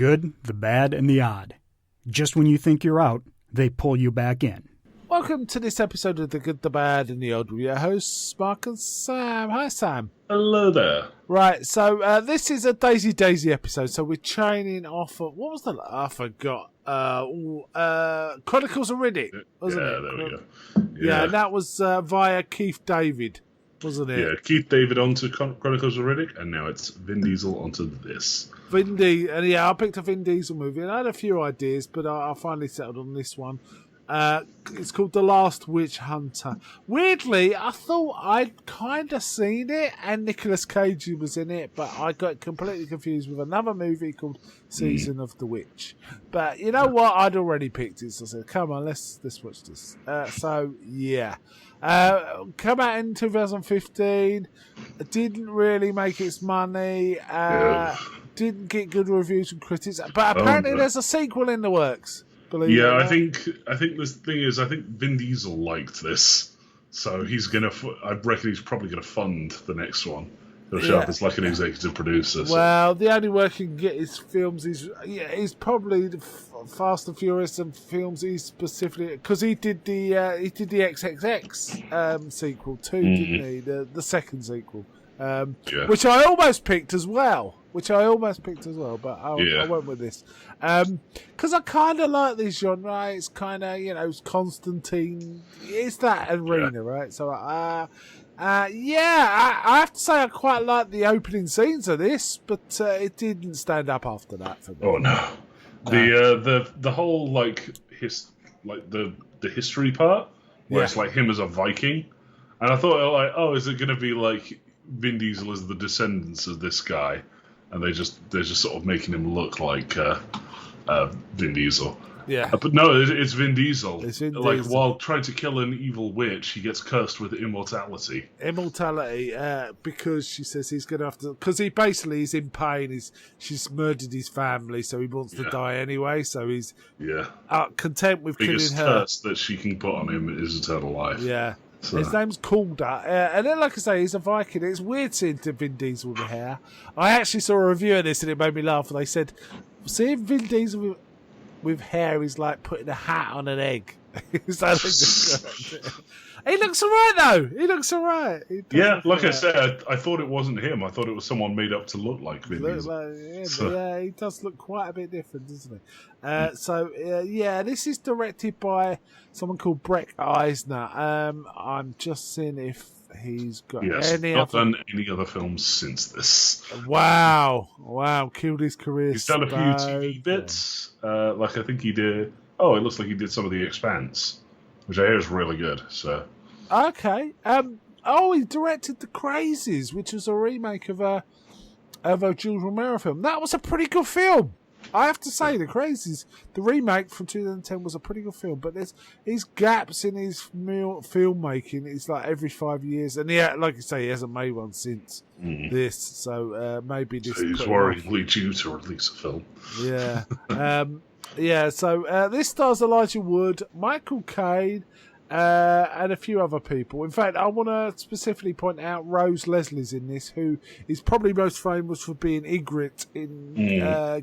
good, the bad, and the odd. Just when you think you're out, they pull you back in. Welcome to this episode of The Good, the Bad, and the Odd with your hosts, Mark and Sam. Hi, Sam. Hello there. Right, so this is a Daisy episode, so we're chaining off of, what was the, I forgot, Chronicles of Riddick, wasn't it? Yeah, there we go. Yeah, and that was via Keith David, wasn't it? Yeah, Keith David onto Chronicles of Riddick, and now it's Vin Diesel onto this. Vin Diesel, and yeah, I picked a Vin Diesel movie, and I had a few ideas, but I finally settled on this one. It's called The Last Witch Hunter. Weirdly, I thought I'd kind of seen it, and Nicolas Cage was in it, but I got completely confused with another movie called Season of the Witch. But you know what? I'd already picked it, so I said, "Come on, let's watch this." So yeah, come out in 2015. Didn't really make its money. Didn't get good reviews from critics, but apparently there's a sequel in the works. Yeah, I think the thing is, I think Vin Diesel liked this, so he's gonna. I reckon he's probably gonna fund the next one. He'll show up as like an executive producer. So. Well, the only work he can get his films is probably the Fast and Furious and films. He's specifically because he did the XXX sequel too, didn't he? The second sequel, which I almost picked as well. But I went with this. Because I kind of like this genre. It's kind of, it's Constantine. It's that arena, right? So, I have to say I quite like the opening scenes of this, but it didn't stand up after that for me. Oh, no. The whole, the history part, where it's like him as a Viking. And I thought, is it going to be like Vin Diesel as the descendants of this guy? And they're just sort of making him look like Vin Diesel. Yeah. But no, it's Vin Diesel. It's Vin Diesel. While trying to kill an evil witch, he gets cursed with immortality. Because she says he's going to have to... Because he basically is in pain. She's murdered his family, so he wants to die anyway. So he's content with killing her. Biggest curse that she can put on him is eternal life. Yeah. So. His name's Calder, and then, like I say, he's a Viking. It's weird seeing Vin Diesel with the hair. I actually saw a review of this, and it made me laugh. They said, seeing Vin Diesel with hair is like putting a hat on an egg. He looks all right, though. He looks all right. Yeah, like I said, I thought it wasn't him. I thought it was someone made up to look like Vin Diesel. Yeah, he does look quite a bit different, doesn't he? This is directed by someone called Brett Eisner. I'm just seeing if he's got done any other films since this. Wow, killed his career. He's done a few TV bits. I think he did. Oh, it looks like he did some of The Expanse, which I hear is really good. So. Okay. He directed The Crazies, which was a remake of a Jules Romero film. That was a pretty good film. I have to say, The Crazies, the remake from 2010 was a pretty good film, but there's his gaps in his filmmaking. It's like every 5 years, and like you say, he hasn't made one since this. So maybe this. So he's worryingly due to release a film. Yeah. So this stars Elijah Wood, Michael Caine, and a few other people. In fact, I want to specifically point out Rose Leslie's in this, who is probably most famous for being Ygritte in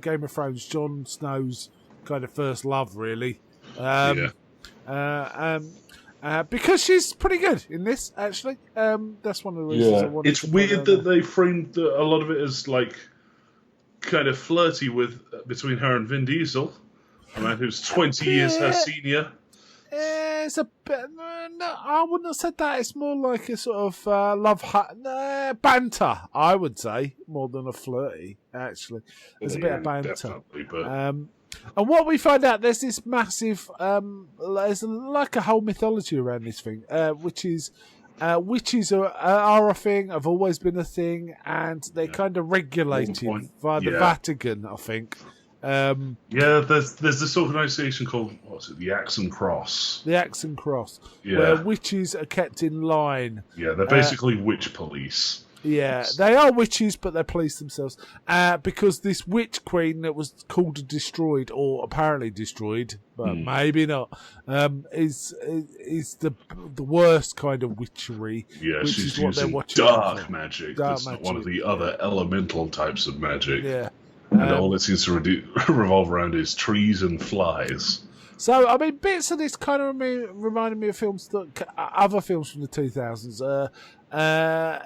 Game of Thrones, Jon Snow's kind of first love, really. Because she's pretty good in this, actually. That's one of the reasons I wanted it's to weird that they framed a lot of it as, kind of flirty between her and Vin Diesel, a man who's 20 years her senior. It's a bit. No, I wouldn't have said that. It's more like a sort of banter, I would say, more than a flirty. Actually, there's a bit of banter. Definitely, but... And what we find out, there's this massive. There's like a whole mythology around this thing, which is. Witches are a thing, have always been a thing, and they're kind of regulated via the Vatican, I think. There's this organisation called, the Axe and Cross. The Axe and Cross, where witches are kept in line. Yeah, they're basically witch police. Yeah, they are witches, but they police themselves. Because this witch queen that was called and destroyed, or apparently destroyed, but maybe not, is the worst kind of witchery. Yeah, which she's is what using they're watching dark magic. That's not one of the other elemental types of magic. Yeah. And all it seems to revolve around is trees and flies. So, I mean, bits of this kind of reminded me of films other films from the 2000s.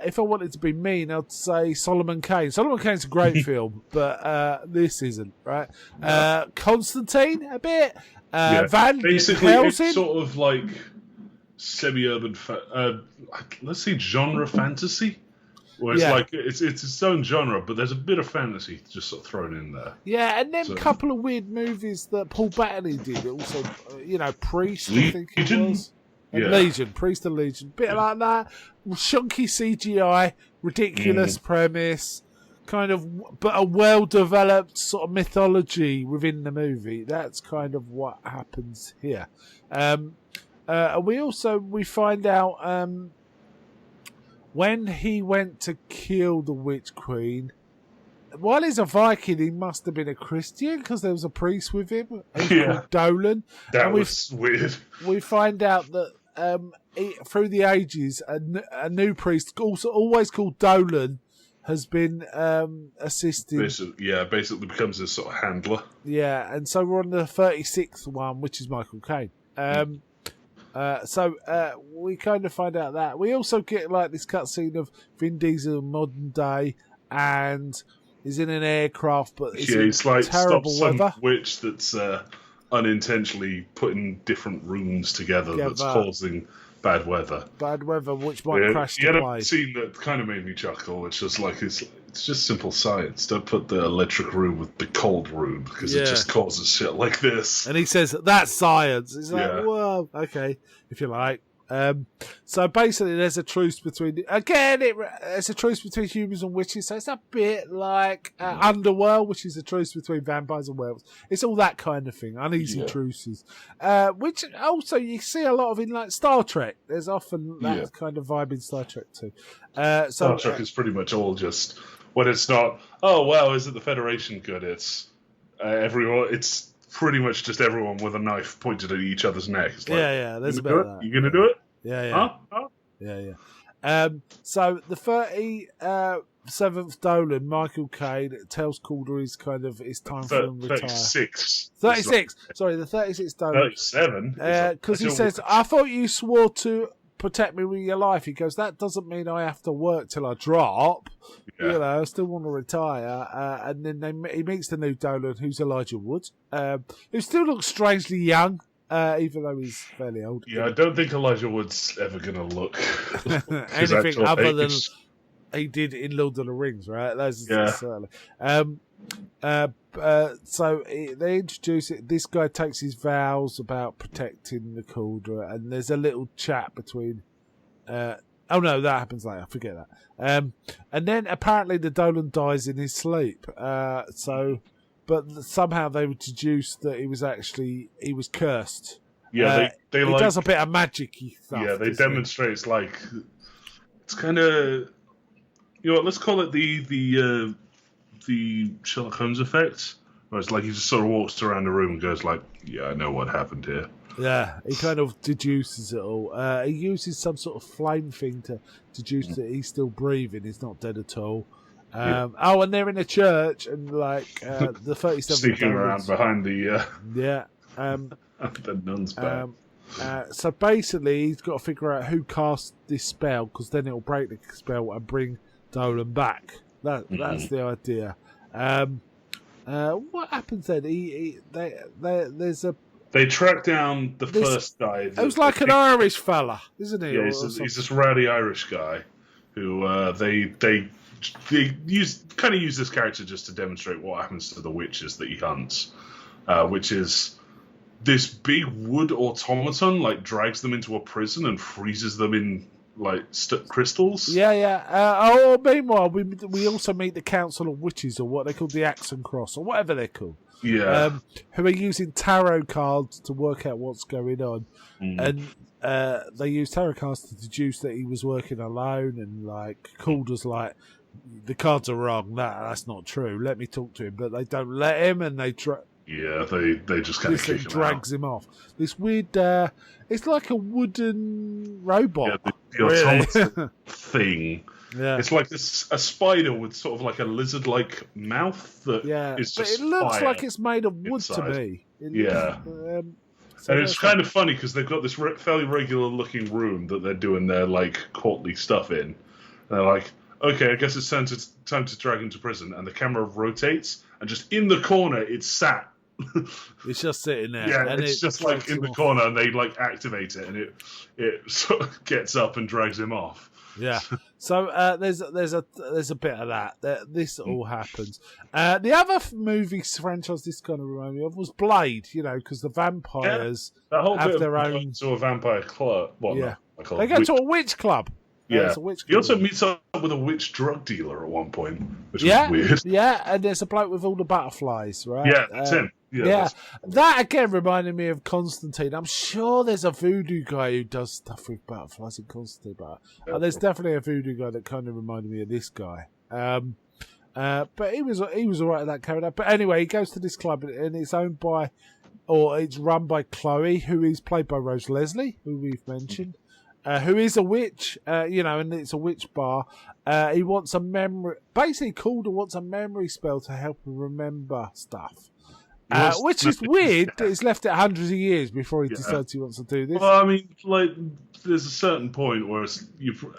If I wanted to be mean, I'd say Solomon Kane. Solomon Kane's a great film, but this isn't, right? Constantine, a bit. Van Basically, Helsing. it's sort of like semi-urban, let's say genre fantasy. Where it's like it's its own genre, but there's a bit of fantasy just sort of thrown in there. Yeah, and then a couple of weird movies that Paul Bettany did. Also, Priest, I think it was. And Legion, Priest and Legion. Bit like that. Shunky CGI, ridiculous premise, kind of, but a well-developed sort of mythology within the movie. That's kind of what happens here. And we find out... when he went to kill the Witch Queen, while he's a Viking, he must have been a Christian because there was a priest with him called Dolan. That was weird. We find out that through the ages, a new priest, also always called Dolan, has been assisting. Basically becomes a sort of handler. Yeah, and so we're on the 36th one, which is Michael Caine. So we kind of find out that. We also get like this cutscene of Vin Diesel in modern day, and he's in an aircraft, but it's like terrible some weather. Witch that's unintentionally putting different rooms together that's causing bad weather. Bad weather, which might crash the plane. plane. A scene that kind of made me chuckle. It's just like it's just simple science. Don't put the electric room with the cold room because it just causes shit like this. And he says that's science. It's like, well, okay, if you like. So basically, there's a truce between there's a truce between humans and witches. So it's a bit like Underworld, which is a truce between vampires and werewolves. It's all that kind of thing, uneasy truces, which also you see a lot of in like Star Trek. There's often that kind of vibe in Star Trek too. Star Trek is pretty much all just when it's not. Oh wow, is it the Federation good? It's everyone. It's pretty much just everyone with a knife pointed at each other's neck. It's like, there's a bit of that. You gonna do it? Yeah. So the 37th Dolan, Michael Caine, tells Calder it's time for him to retire. 36. 36. Sorry, the 36th Dolan. 37. Because he says, I thought you swore to protect me with your life. He goes, that doesn't mean I have to work till I drop. I still want to retire. And then he meets the new Dolan, who's Elijah Wood, who still looks strangely young. Even though he's fairly old. Yeah, I don't think Elijah Wood's ever going to look anything other than he did in Lord of the Rings, right? Certainly. So they introduce it. This guy takes his vows about protecting the Calder, and there's a little chat between. Oh no, that happens later. Forget that. And then apparently the Dolan dies in his sleep. But somehow they would deduce that he was cursed. Yeah, he does a bit of magic-y stuff. Yeah, they demonstrate it's kind of, let's call it the Sherlock Holmes effect, where it's like he just sort of walks around the room and goes like, yeah, I know what happened here. Yeah, he kind of deduces it all. He uses some sort of flame thing to deduce that he's still breathing. He's not dead at all. And they're in a church, and the 37 sneaking around behind the the nun's back. So basically, he's got to figure out who cast this spell, because then it'll break the spell and bring Dolan back. That's the idea. What happens then? They track down the first guy. It was like an Irish fella, isn't he? Yeah, he's this rowdy Irish guy who they use this character just to demonstrate what happens to the witches that he hunts, which is this big wood automaton drags them into a prison and freezes them in crystals. Meanwhile, we also meet the Council of Witches, or what they call the Axe and Cross, or whatever they're called. Yeah, who are using tarot cards to work out what's going on, and they use tarot cards to deduce that he was working alone, and Calder's like, the cards are wrong. That's not true. Let me talk to him, but they don't let him, and they try. Yeah, they just kind of kick him drags out. him off. This weird. It's like a wooden robot. Yeah, the automaton thing Yeah. It's like a spider with sort of like a lizard-like mouth that is but just it looks fire like it's made of wood inside. to me. Yeah. So and it's kind of funny because they've got this fairly regular-looking room that they're doing their like courtly stuff in. And they're like, okay, I guess it's time to drag him to prison. And the camera rotates, and just in the corner, it's sat. It's just sitting there. Yeah, and it's just like in the corner, and they like activate it, and it sort of gets up and drags him off. Yeah. So there's a bit of that. This all happens. The other movie franchise this kind of reminded me of was Blade. You know, because the vampires that whole have bit their of own. to a vampire club. Well, Yeah. no, They go to a witch club. Yeah. It's a witch He club. also meets up with a witch drug dealer at one point, which Yeah, was weird. yeah, and there's a bloke with all the butterflies, right? Yeah, that's him. Yeah, Yeah, that's- that again reminded me of Constantine. I'm sure there's a voodoo guy who does stuff with butterflies in Constantine, but there's definitely a voodoo guy that kind of reminded me of this guy. But he was all right at that character. But anyway, he goes to this club, and it's owned by, or it's run by Chloe, who is played by Rose Leslie, who we've mentioned. Who is a witch, and it's a witch bar. He wants a memory. Basically, Calder wants a memory spell to help him remember stuff. Which is weird that he's left it hundreds of years before he decides he wants to do this. Well, I mean, like, there's a certain point where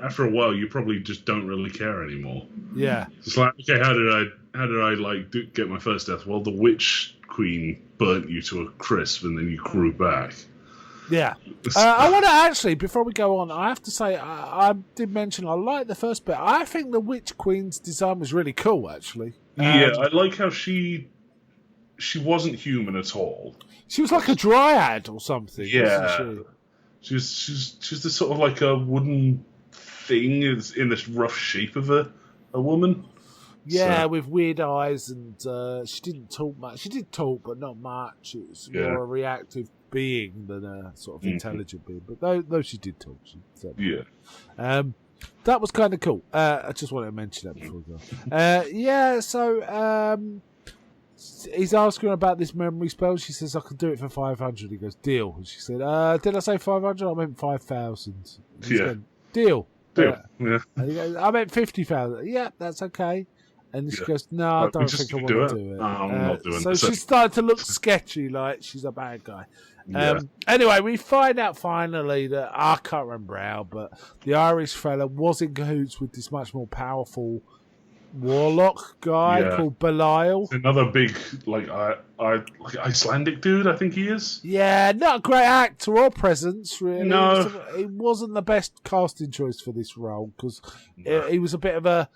after a while, you probably just don't really care anymore. Yeah. It's like, okay, how did I like get my first death? Well, the witch queen burnt you to a crisp, and then you grew back. Yeah. I want to actually, before we go on, I have to say, I did mention I like the first bit. I think the Witch Queen's design was really cool, actually. Yeah, I like how she wasn't human at all. She was like a dryad or something, Yeah. wasn't she? She's this sort of like a wooden thing in this rough shape of a woman. Yeah, So- with weird eyes, and she didn't talk much. She did talk, but not much. It was more a reactive being than a sort of intelligent being. But though she did talk, she said. Yeah. That was kind of cool. I just wanted to mention that before we go. So he's asking her about this memory spell. She says, I can do it for 500. He goes, deal. And she said, did I say 500? I meant 5,000. Yeah. Deal. Yeah. Yeah. And he goes, I meant 50,000. Yeah, that's okay. And she goes, no, I Right, don't we just think I do want to it. do it. No, I'm not doing so this. she's starting to look sketchy, like she's a bad guy. Yeah. Anyway, we find out finally that, I can't remember how, but the Irish fella was in cahoots with this much more powerful warlock guy called Belial. Another big, like Icelandic dude, I think he is. Yeah, not a great actor or presence, really. No. He wasn't the best casting choice for this role because he was a bit of a.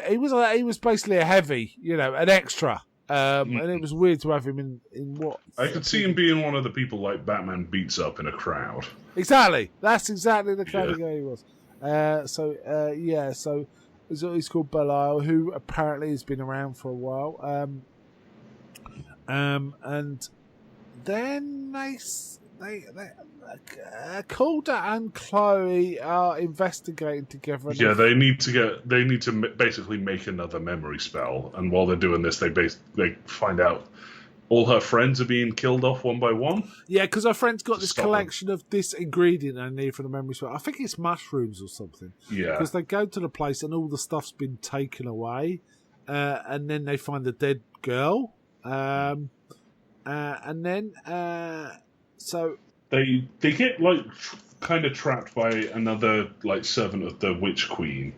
He was basically a heavy, an extra, and it was weird to have him in what. I could see him being one of the people like Batman beats up in a crowd. Exactly, that's exactly the kind of guy he was. So he's called Belial, who apparently has been around for a while. And then Calder and Chloe are investigating together. Yeah, they need to basically make another memory spell, and while they're doing this, they find out all her friends are being killed off one by one. Yeah, because her friend's got this Stop collection of this ingredient they need for the memory spell. I think it's mushrooms or something. Yeah, Because they go to the place and all the stuff's been taken away, and then they find the dead girl, and then so. they get like kind of trapped by another like servant of the Witch Queen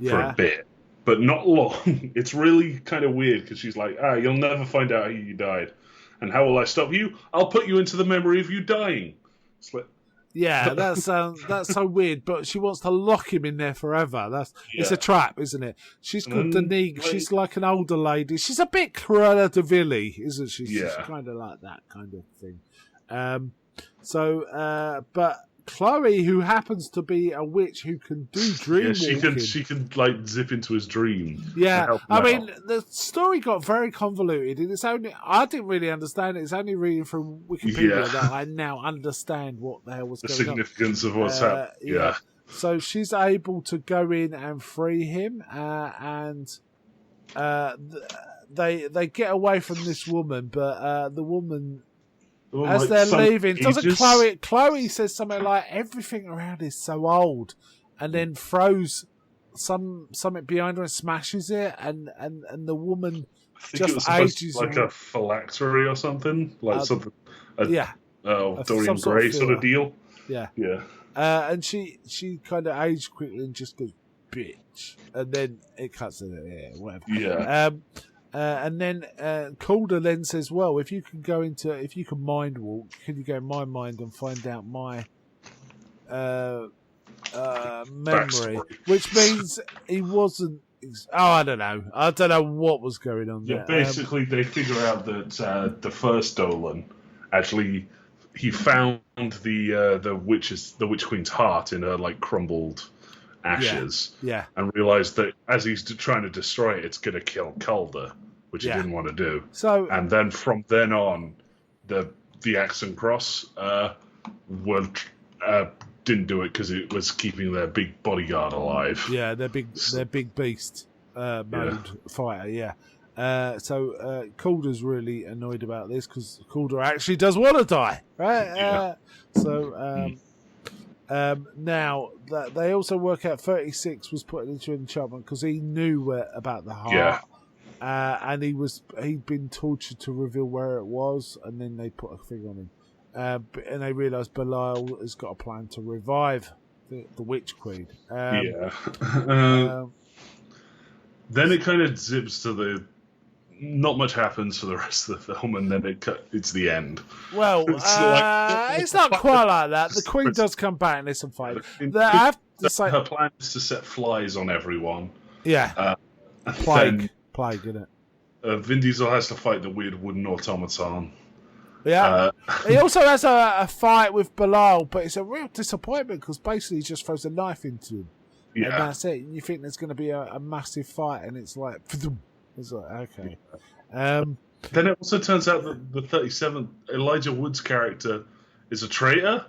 for a bit, but not long. It's really kind of weird because she's like, you'll never find out how you died, and how will I stop you? I'll put you into the memory of you dying. It's like, yeah, that's so weird. But she wants to lock him in there forever. It's a trap, isn't it? She's called Danique. She's like an older lady. She's a bit Cruella de Vil, isn't she? She's kind of like that kind of thing. But Chloe, who happens to be a witch who can do dream walking. she can like zip into his dream. Yeah, I mean, the story got very convoluted, and I didn't really understand it. It's only reading from Wikipedia that I now understand what the hell was going on. The significance of what's happened. Yeah. So she's able to go in and free him, and they get away from this woman, but the woman. As they're leaving, doesn't Chloe says something like, everything around is so old, and then throws something behind her and smashes it, and the woman I think just it was supposed to be ages like a phylactery or something, like something. Yeah. Dorian some Gray sort of deal. Yeah. Yeah. And she kind of aged quickly and just goes, bitch. And then it cuts to the whatever. Yeah. And then Calder then says, well, if you can mind walk, can you go in my mind and find out my memory? Backstory. Which means he wasn't. I don't know. I don't know what was going on Yeah, there. basically they figure out that the first Dolan actually he found the witch queen's heart in her like crumbled ashes, Yeah. and realized that as he's trying to destroy it, it's going to kill Calder, which he didn't want to do. So And then from then on, the Axe and Cross didn't do it because it was keeping their big bodyguard alive. yeah, their big beast mode fighter. Yeah. So Calder's really annoyed about this because Calder actually does want to die, right? Yeah. Now that they also work out 36 was put into enchantment because he knew about the heart. Yeah. And he'd been tortured to reveal where it was, and then they put a thing on him. And they realised Belial has got a plan to revive the Witch Queen. Then it kind of zips to the. Not much happens for the rest of the film, and then it's the end. Well, it's not quite like that. The Queen does come back and there's some fight. I have to say, her plan is to set flies on everyone. Yeah, plague, isn't it? Vin Diesel has to fight the weird wooden automaton. Yeah. He also has a fight with Belial, but it's a real disappointment because basically he just throws a knife into him. Yeah. And that's it. You think there's going to be a massive fight, and it's like, okay. Then it also turns out that the 37th Elijah Wood's character is a traitor.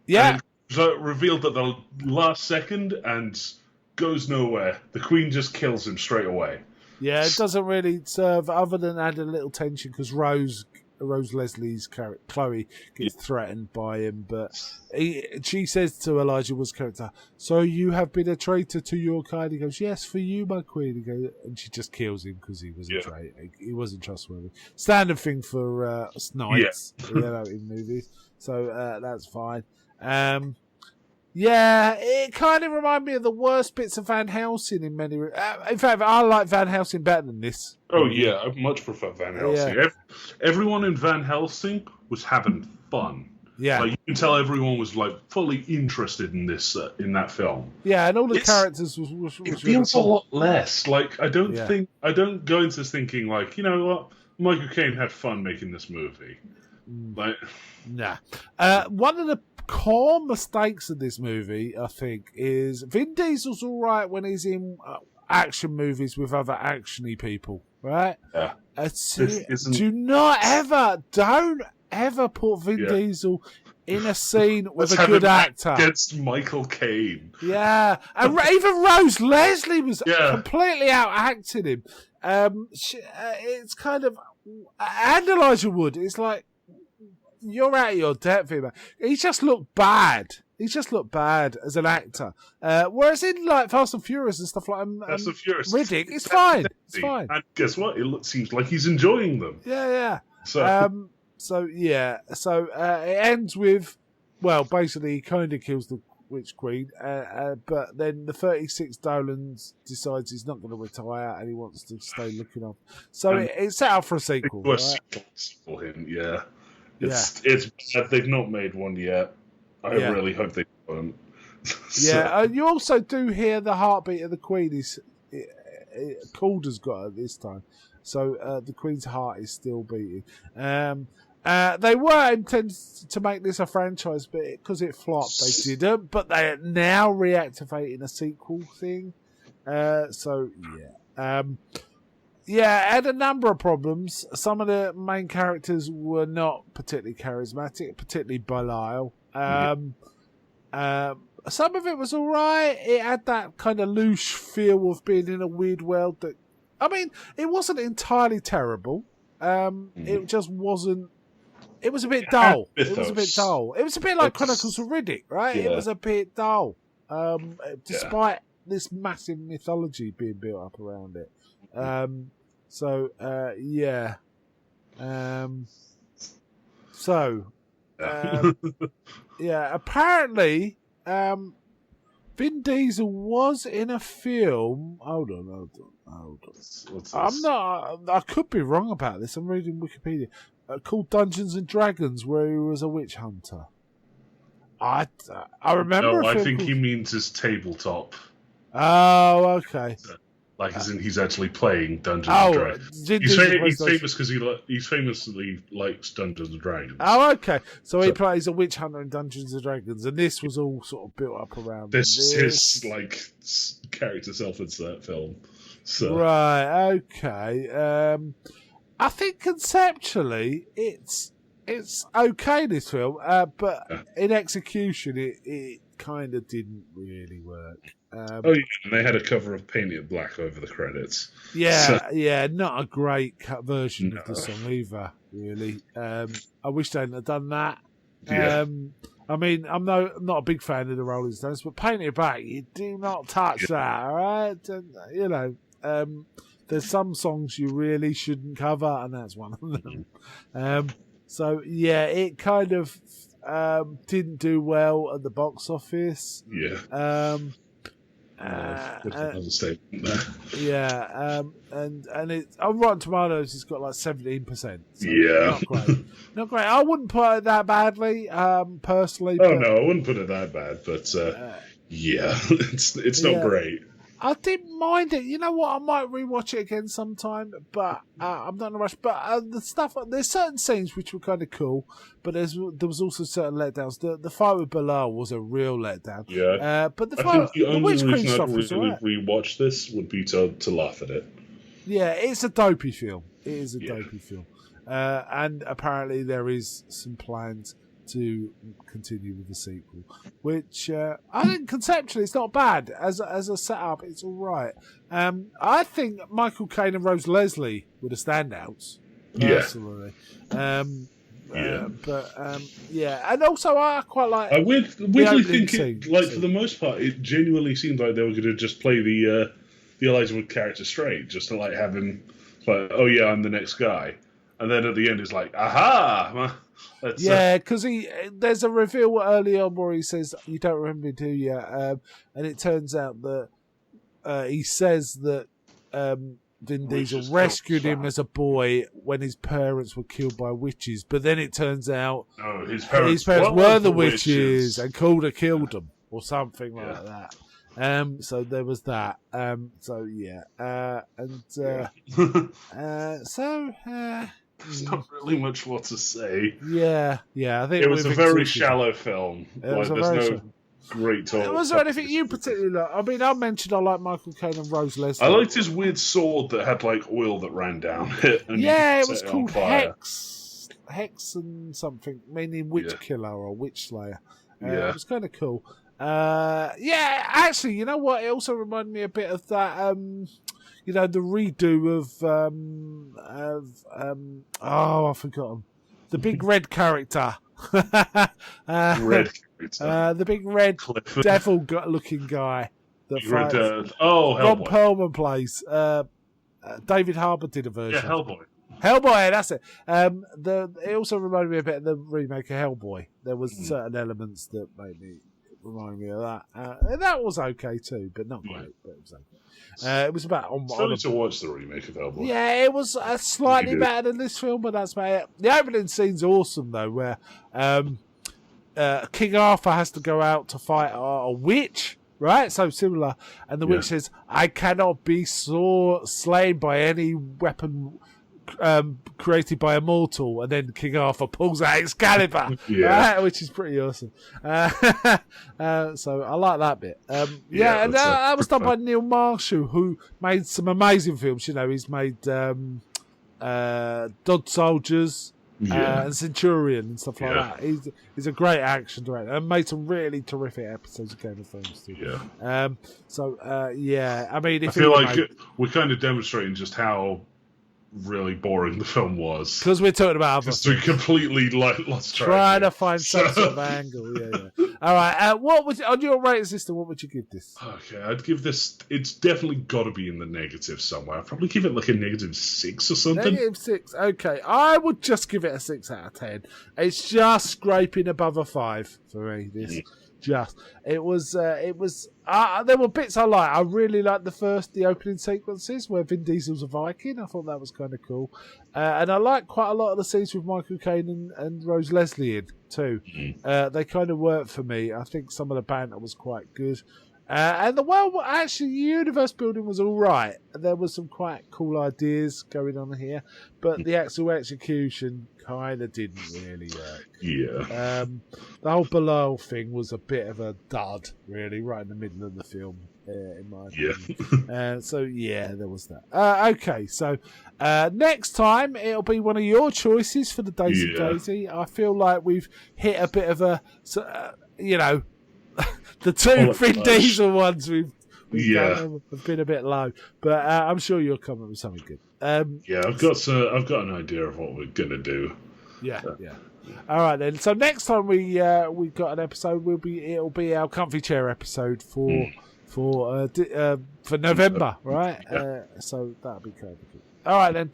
Yeah. And it's revealed at the last second and goes nowhere. The Queen just kills him straight away. Yeah, it doesn't really serve other than add a little tension because Rose Leslie's character, Chloe, gets threatened by him, but she says to Elijah Wood's character, "So you have been a traitor to your kind?" He goes, "Yes, for you, my queen." He goes, and she just kills him because he was a traitor. He wasn't trustworthy. Standard thing for Snipes, in movies. So that's fine. Yeah, it kind of reminded me of the worst bits of Van Helsing in many. In fact, I like Van Helsing better than this. Oh yeah, I much prefer Van Helsing. Yeah. Everyone in Van Helsing was having fun. Yeah, like you can tell everyone was like fully interested in this in that film. Yeah, and all the characters was it feels a lot less. Like I don't go into this thinking like, you know what, Michael Caine had fun making this movie. Like, nah. One of the core mistakes of this movie, I think, is Vin Diesel's all right when he's in action movies with other actiony people, right? Yeah. Don't ever put Vin Diesel in a scene with a good actor against Michael Caine. Yeah, and even Rose Leslie was completely out acting him. It's kind of, and Elijah Wood. It's like, you're out of your depth here, man. He just looked bad. He just looked bad as an actor. Whereas in like Fast and Furious and stuff like Fast and Furious, Riddick, it's fine. It's fine. And guess what? It seems like he's enjoying them. Yeah. So, it ends with, well, basically he kind of kills the Witch Queen, but then the 36 Dolans decides he's not going to retire and he wants to stay looking up. So it's set up for a sequel. For him, yeah. It's bad they've not made one yet. I really hope they don't. You also do hear the heartbeat of the Queen is Calder's got it this time, so the Queen's heart is still beating. They were intended to make this a franchise, but because it flopped, they didn't. But they are now reactivating a sequel thing. Had a number of problems. Some of the main characters were not particularly charismatic, particularly Belial. Some of it was all right. It had that kind of loose feel of being in a weird world. It wasn't entirely terrible. It just wasn't. It was a bit dull. It was a bit dull. It was a bit like Chronicles of Riddick, right? Yeah. It was a bit dull. Despite this massive mythology being built up around it. Yeah. Yeah. Apparently, Vin Diesel was in a film. Hold on. What's this? I'm not. I could be wrong about this. I'm reading Wikipedia. Called Dungeons and Dragons, where he was a witch hunter. I remember. No, I think he means his tabletop. Oh, okay. Like, as in he's actually playing Dungeons and Dragons. He's famous because he famously likes Dungeons and Dragons. Oh, okay. So he plays a witch hunter in Dungeons and Dragons, and this was all sort of built up around this. His character self-insert film. So. Right. Okay. I think conceptually it's okay, this film, but in execution it kind of didn't really work. And they had a cover of Paint It Black over the credits. Yeah, not a great version of the song either, really. I wish they hadn't have done that. Yeah. I mean, I'm not a big fan of the Rolling Stones, but Paint It Black, you do not touch that, all right? And, there's some songs you really shouldn't cover, and that's one of them. So, yeah, it kind of didn't do well at the box office. Yeah. Another statement there. Yeah, and it on Rotten Tomatoes it's got like 17%. So yeah, not great. I wouldn't put it that badly, personally. No, I wouldn't put it that bad, but yeah, it's not great. I didn't mind it. You know what? I might rewatch it again sometime, but I'm not in a rush. But there's certain scenes which were kind of cool, but there was also certain letdowns. The fight with Bilal was a real letdown. Yeah. But the I think the only witch cream reason stuff I'd was really alright. rewatch this would be to laugh at it. Yeah, it's a dopey film. It is a dopey film. And apparently there is some plans to continue with the sequel, which I think conceptually it's not bad as a setup. It's all right. I think Michael Caine and Rose Leslie were the standouts personally. And also I quite like. I weirdly think scene. for the most part, it genuinely seemed like they were going to just play the Elijah Wood character straight, just to like have him like, oh yeah, I'm the next guy, and then at the end it's like, aha. Because there's a reveal early on where he says, "You don't remember, do you?" And it turns out that he says that Vin Diesel rescued him as a boy when his parents were killed by witches, but then it turns out his parents were the witches and Calder killed them or something like that. So there was that. There's not really much more to say. Yeah. I think it was a very shallow film. There's no great talk. Was there anything you particularly like? I mean, I mentioned I like Michael Caine and Rose Leslie. I liked his weird sword that had like oil that ran down it. And it was called Hex and something, meaning witch killer or witch slayer. It was kind of cool. Actually, you know what? It also reminded me a bit of that. The redo of I've forgotten the big red character. The big red Clifford. devil-looking guy that fights. Hellboy. Ron Perlman plays. David Harbour did a version. Yeah, Hellboy. Hellboy, that's it. It also reminded me a bit of the remake of Hellboy. There was certain elements that made me remind me of that. And that was okay too, but not great. But it was okay. It was about to watch the remake of Hellboy. Yeah, it was slightly better than this film, but that's about it. The opening scene's awesome though, where King Arthur has to go out to fight a witch, right? So similar, and the witch says, "I cannot be slain by any weapon created by a mortal," and then King Arthur pulls out Excalibur, right? Which is pretty awesome. So I like that bit. And that was done by Neil Marshall, who made some amazing films. He's made Dod Soldiers and Centurion and stuff like that. He's a great action director and made some really terrific episodes of Game of Thrones too. I mean, I feel like we're kind of demonstrating just how really boring the film was. Because we're talking about other Just we completely lost track. trying to find some sort of angle. Yeah. All right. What would on your rating system? What would you give this? Okay, I'd give this. It's definitely got to be in the negative somewhere. I'd probably give it like a -6 or something. -6. Okay, I would just give it a 6 out of 10. It's just scraping above a 5 for me. This it was. There were bits I like. I really liked the opening sequences where Vin Diesel's a Viking. I thought that was kind of cool, and I like quite a lot of the scenes with Michael Caine and Rose Leslie in too. They kind of worked for me. I think some of the banter was quite good. And the universe building was all right. There was some quite cool ideas going on here, but the actual execution kind of didn't really work. Yeah. The whole Bilal thing was a bit of a dud, really, right in the middle of the film, in my opinion. So, there was that. Okay, so next time it'll be one of your choices for the Daisy Daisy. I feel like we've hit a bit of a, the two Vin Diesel ones we've done have been a bit low, but I'm sure you'll come up with something good. I've got an idea of what we're gonna do. Yeah. All right then. So next time we got an episode, it'll be our comfy chair episode for November, right? So that'll be kind of good. All right then.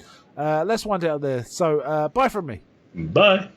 Let's wind it up there. So bye from me. Bye.